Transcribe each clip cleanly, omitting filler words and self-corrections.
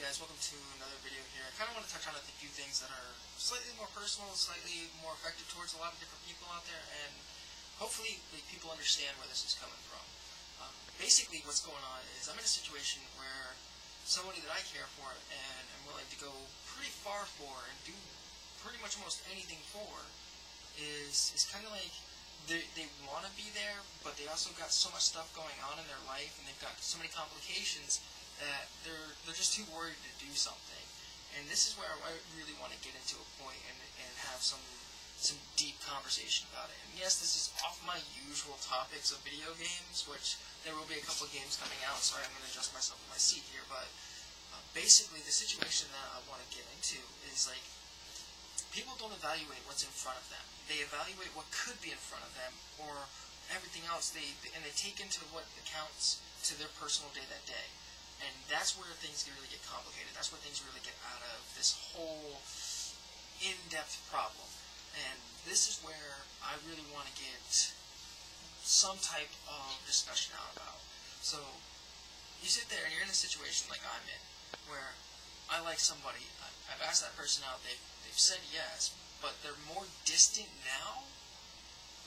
guys, welcome to another video here. I kind of want to touch on a few things that are slightly more personal, slightly more effective towards a lot of different people out there, and hopefully people understand where this is coming from. Basically what's going on is I'm in a situation where somebody that I care for and am willing to go pretty far for and do pretty much almost anything for is kind of like they want to be there, but they also got so much stuff going on in their life and they've got so many complications that they're just too worried to do something. And this is where I really want to get into a point and have some deep conversation about it. And yes, this is off my usual topics of video games, which there will be a couple of games coming out, so I'm going to adjust myself in my seat here. But basically, the situation that I want to get into is like people don't evaluate what's in front of them. They evaluate what could be in front of them or everything else. And they take into what accounts to their personal day that day. And that's where things really get complicated. That's where things really get out of this whole in-depth problem. And this is where I really want to get some type of discussion out about. So, you sit there and you're in a situation like I'm in, where I like somebody, I've asked that person out, they've said yes, but they're more distant now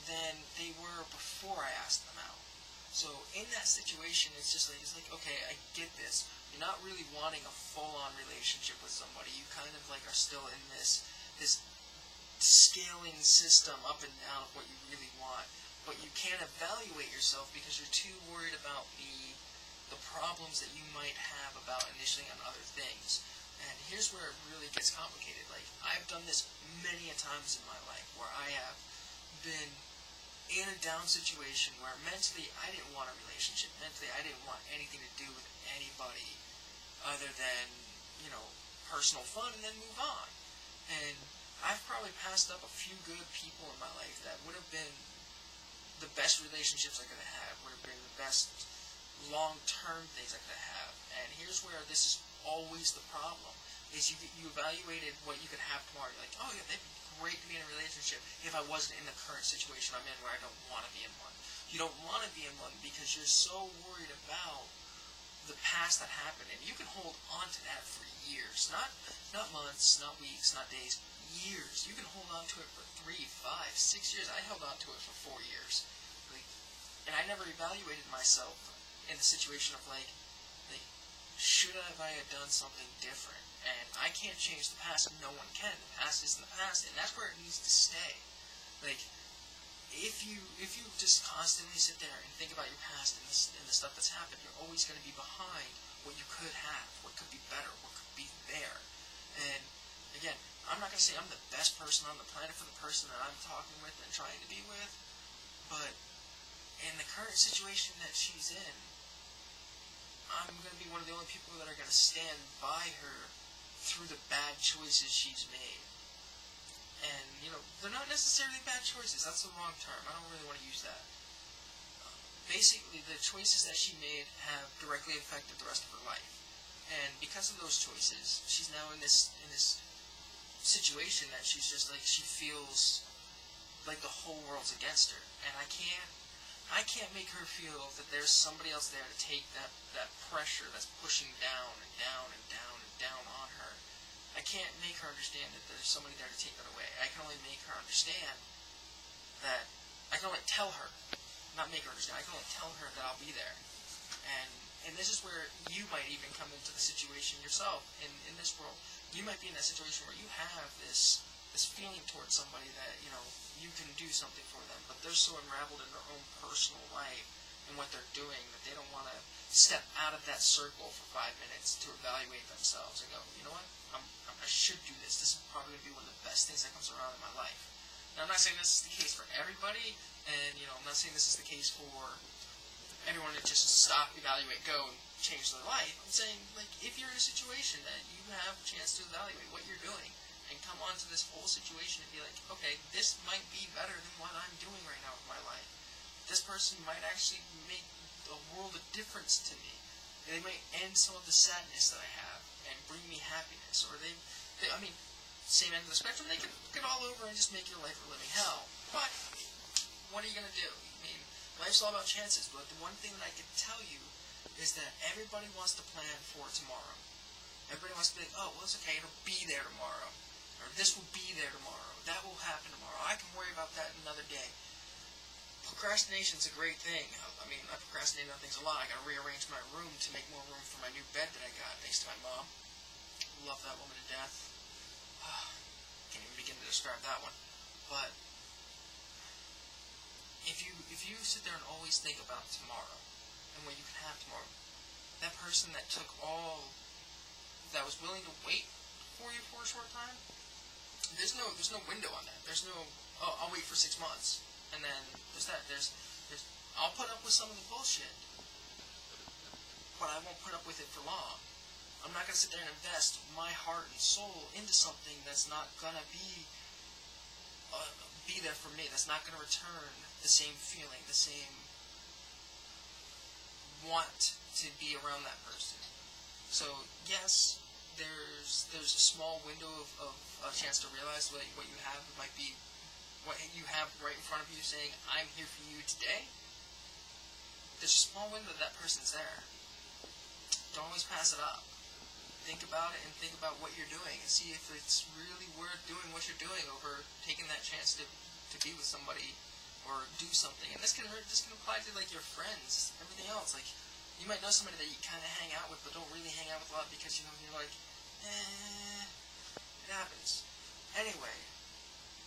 than they were before I asked them out. So in that situation, it's like, okay, I get this. You're not really wanting a full-on relationship with somebody. You kind of like are still in this scaling system up and down of what you really want. But you can't evaluate yourself because you're too worried about the problems that you might have about initially on other things. And here's where it really gets complicated. Like, I've done this many a times in my life where I have been in a down situation where mentally I didn't want a relationship. Mentally I didn't want anything to do with anybody other than, you know, personal fun and then move on. And I've probably passed up a few good people in my life that would have been the best relationships I could have had, would have been the best long-term things I could have. And here's where this is always the problem, is you evaluated what you could have tomorrow. You're like, oh yeah, they'd be great to be in a relationship if I wasn't in the current situation I'm in where I don't want to be in one. You don't want to be in one because you're so worried about the past that happened, and you can hold on to that for years. Not months, not weeks, not days, years. You can hold on to it for 3, 5, 6 years. I held on to it for 4 years. And I never evaluated myself in the situation of like should I have done something different? And I can't change the past. No one can. The past is the past, and that's where it needs to stay. Like, if you just constantly sit there and think about your past and the stuff that's happened, you're always going to be behind what you could have, what could be better, what could be there. And again, I'm not going to say I'm the best person on the planet for the person that I'm talking with and trying to be with, but in the current situation that she's in, I'm going to be one of the only people that are going to stand by her through the bad choices she's made. And, you know, they're not necessarily bad choices. That's the wrong term. I don't really want to use that. Basically, the choices that she made have directly affected the rest of her life. And because of those choices, she's now in this situation that she's just like, she feels like the whole world's against her. And I can't make her feel that there's somebody else there to take that pressure that's pushing down and down and down and down on her. I can't make her understand that there's somebody there to take that away. I can only make her understand that, I can only tell her, not make her understand, I can only tell her that I'll be there. And this is where you might even come into the situation yourself in this world. You might be in that situation where you have this feeling towards somebody that, you know, you can do something for them, but they're so unraveled in their own personal life and what they're doing that they don't want to step out of that circle for 5 minutes to evaluate themselves and go, you know what, I should do this. This is probably going to be one of the best things that comes around in my life. Now, I'm not saying this is the case for everybody, and, you know, I'm not saying this is the case for everyone to just stop, evaluate, go, and change their life. I'm saying, like, if you're in a situation that you have a chance to evaluate what you're doing, and come onto this whole situation and be like, okay, this might be better than what I'm doing right now with my life. This person might actually make a world of difference to me. They might end some of the sadness that I have and bring me happiness. Or they I mean, same end of the spectrum, they could get all over and just make your life a living hell. But what are you going to do? I mean, life's all about chances, but the one thing that I can tell you is that everybody wants to plan for tomorrow. Everybody has to be like, oh, well, it's okay, it'll be there tomorrow. Or this will be there tomorrow. That will happen tomorrow. I can worry about that another day. Procrastination's a great thing. I mean, I procrastinate on things a lot. I gotta rearrange my room to make more room for my new bed that I got, thanks to my mom. Love that woman to death. Can't even begin to describe that one. But if you sit there and always think about tomorrow and what you can have tomorrow, that person that was willing to wait for you for a short time, there's no window on that. There's no, oh, I'll wait for 6 months, and then there's that. There's I'll put up with some of the bullshit, but I won't put up with it for long. I'm not gonna sit there and invest my heart and soul into something that's not gonna be there for me. That's not gonna return the same feeling, the same want to be around that person. So yes, there's a small window of a chance to realize what you have. It might be what you have right in front of you saying, I'm here for you today. There's a small window that person's there. Don't always pass it up. Think about it and think about what you're doing and see if it's really worth doing what you're doing over taking that chance to be with somebody or do something. And this can apply to like your friends, everything else. Like, you might know somebody that you kind of hang out with but don't really hang out with a lot because you're like, it happens. Anyway,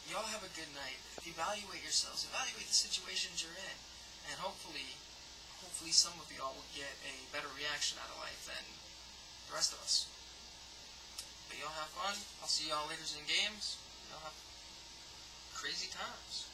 y'all have a good night. Evaluate yourselves. Evaluate the situations you're in. And hopefully some of y'all will get a better reaction out of life than the rest of us. But y'all have fun. I'll see y'all later in games. Y'all have crazy times.